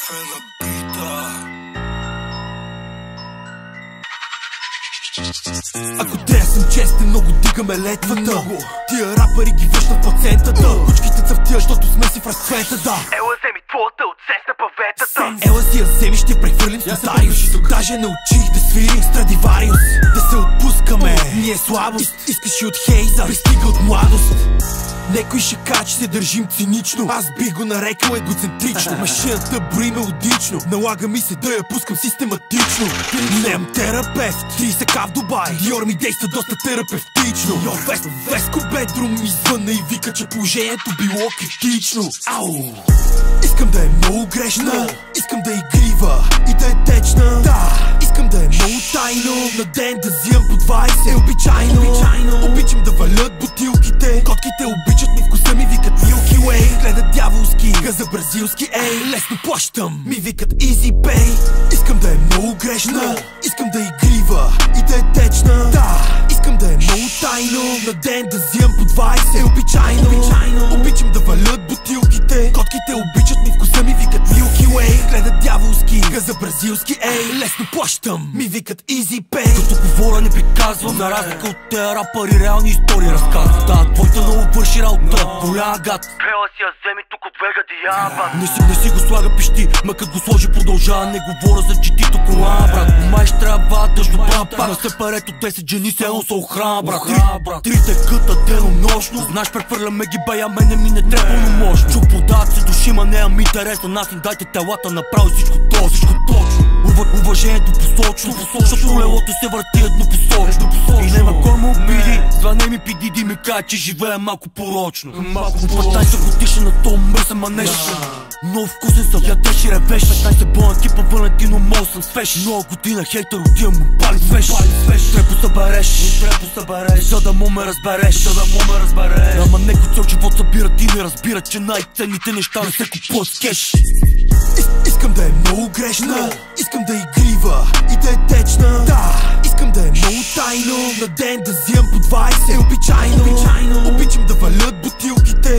кафе на бита. Ако трябва съм честен, много дигаме летвата. Тия рапъри ги връщат пациентата. Кучките цъфтия, защото сме си в разцвета, да. Ела вземи твоята оцет на паветата. Ела си я вземи, ще прехвърлим с нотариус. Даже научих да свирим Страдивариус. Да се отпускаме, ние слабост. Искаш и от Хейза, пристига от младост. Некой ще каже, че се държим цинично. Аз бих го нарекал егоцентрично. Машината брои мелодично. Налага ми се да я пускам систематично. Нем терапевт, 30к в Дубай. Диор ми действа доста терапевтично. Веско бедрум ми звънна и вика, че положението било критично. Ау! Искам да е много грешна, искам да е игрива и да е течна. Да, искам да е много тайно. На ден да взимам по 20 е обичайно. Обичам да валят бутилките. Котките обичат ми, вкуса ми викат Milky Way. Гледат дяволски, газа бразилски, ей. Лесно плащам, ми викат Easy Pay. Искам да е много грешна, искам да е игрива и да е течна. Да, искам да е много тайно. На ден да взимам по 20 е обичайно. Обичам да валят бутилките. Котките обичат ми, вкуса ми викат Milky Way. Гледат дяволски, газа бразилски, ей. Лесно плащам, ми викат Easy Pay. Като говоря не приказвам, на разлика от те рапъри реални истории разказвам. Да, твоята много върши работа, голяма гад. Пела си я вземи тук от вега диаба. Не си го слага пищи, ма като го сложи продължава. Не говоря за читито колана, брат. Май ще трябва тъжно брат. На сепарето 10 жени се едно са охрана, брат. Трите къта денонощно. Знаеш, прехвърляме ги бая, мене ми не трябва пълномощно. Чук подават се души, ма нея ми интересна. Нас им дайте телата, направи всичко точно. Уважението посочно, защото лелото се върти еднопосочно. И нема кой ме обиди, звъне ми пидиди ми каже, че живее малко порочно. От 15 годишен на то мръсен манеж. Много вкусен съм, ядеш и ревеш. 15 бона типа Валентино Мол съм свеж. Много година хейтер отивам му пали свеж. Трепо събереш, за да му ме разбереш. Ама некой цял живот събира, ти не разбира, че най-ценните неща не се купуват с кеш. Искам да е много грешна, искам да е игрива и да е течна. Да, искам да е много тайно. На ден да взимам по 20 е обичайно. Обичам да валят